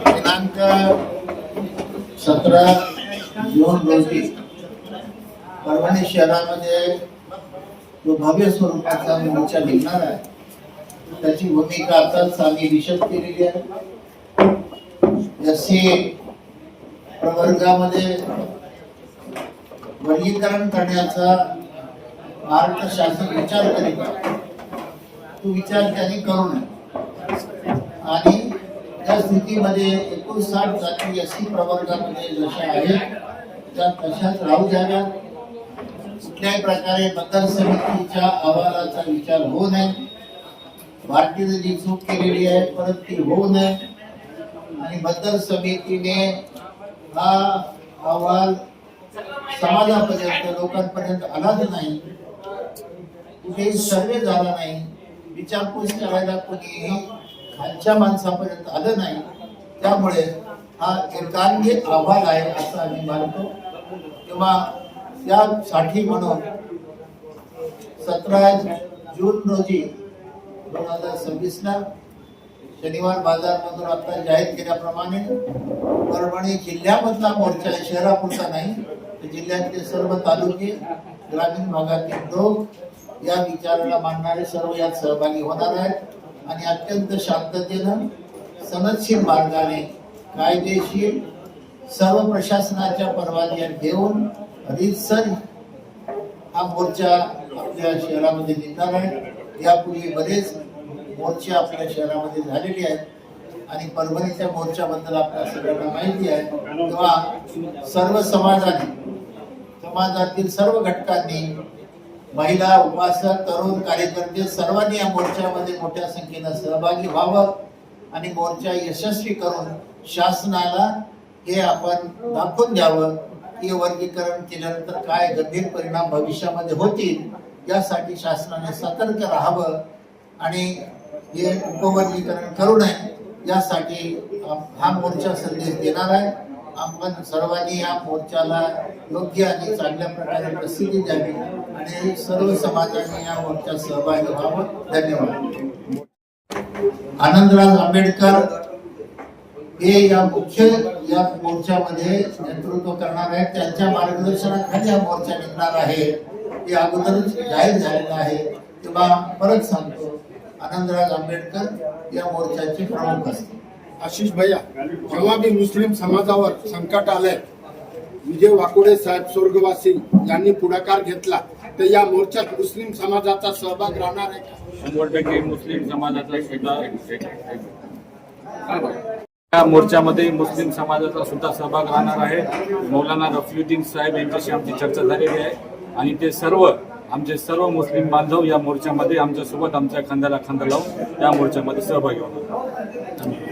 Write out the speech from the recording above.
दिनांक 17 जून रोजी परभणी शहरामध्ये जो भव्य स्वरूपाचा मोर्चा निघणार आहे त्याची भूमिका आताच आम्ही निश्चित केलेली आहे। एससी प्रवर्गामध्ये वर्गीकरण करण्याचा महाराष्ट्र शासन विचार करीत आहे, तो विचार त्यांनी करू नये आणि त्या स्थितीमध्ये 59 जाती एससी प्रवर्गामध्ये जशा आहेत त्या तशाच राहू द्याव्यात। कुठल्याही प्रकारे बदल समितीच्या अहवालाचा विचार होऊ नये, भारतीय जी चूक केलेली आहे परत ती होऊ नये आणि बदल समितीने हा अहवाल समाजापर्यंत लोकांपर्यंत आलाच नाही, कुठेही सर्वे झाला नाही, विचारपूस करायला कोणीही खालच्या माणसापर्यंत आलं नाही। त्यामुळे हा एकांगी अहवाल आहे असं आम्ही मानतो। तेव्हा त्यासाठी म्हणून 17 जून रोजी 2026 शनिवार बाजारमधून आता जाहीर केल्याप्रमाणे परभणी जिल्ह्यामधला मोर्चा शहरापुरता नाही तर जिल्ह्यातले सर्व तालुके ग्रामीण भागातील लोक या विचाराला मानणारे सर्व यात सहभागी होणार आहेत आणि अत्यंत शांततेनं सनदशीर मार्गाने कायदेशीर सर्व प्रशासनाच्या परवानग्या घेऊन रीतसर हा मोर्चा आपल्या शहरामध्ये निघणार आहे। यापूर्वी बरेच मोर्चे आपल्या शहरामध्ये झालेले आहेत आणि परभणीच्या मोर्चाबद्दल आपल्या सगळ्यांना माहिती आहे। तेव्हा सर्व समाजातील सर्व घटकांनी, महिला, उपासक, तरुण, कार्यकर्ते सर्वांनी या मोर्चामध्ये मोठ्या संख्येनं सहभागी व्हावं आणि मोर्चा यशस्वी करून शासनाला हे आपण दाखवून द्यावं की वर्गीकरण केल्यानंतर काय गंभीर परिणाम भविष्यामध्ये होतील। यासाठी शासनाने सतर्क राहावं आणि हे उपवर्गीकरण करू नये यासाठी हा मोर्चा संदेश देणार आहे। आपण सर्वांनी या मोर्चाला योग्य आणि चांगल्या प्रकारे प्रसिद्धी द्यावी आणि सर्व समाजाने या मोर्चात सहभागी व्हावं। धन्यवाद। आनंदराज आंबेडकर हे या मोर्चामध्ये नेतृत्व करणार आहेत, त्यांच्या मार्गदर्शनाखाली हा मोर्चा निघणार आहे। हे अगोदरच जाहीर झालेलं आहे। तेव्हा परत सांगतो, आनंदराज आंबेडकर या मोर्चाचे प्रमुख असतील। आशिष भैया, जेव्हा भी मुस्लिम समाजावर संकट आलंय, विजय वाकुडे साहेब स्वर्गवासी यांनी पुढाकार घेतला, तर या मोर्चात मुस्लिम समाजाचा सहभाग राहणार आहे का? 100% मुस्लिम समाजाचा सुद्धा या मोर्चामध्ये मुस्लिम समाजाचा सुद्धा सहभाग राहणार आहे। मौलाना रफीउद्दीन साहेब यांच्याशी आमची चर्चा झालेली आहे आणि ते आमचे सर्व मुस्लिम बांधव या मोर्चामध्ये आमच्या सोबत आमच्या खांद्याला खांदा लावून या मोर्चामध्ये सहभागी होणार।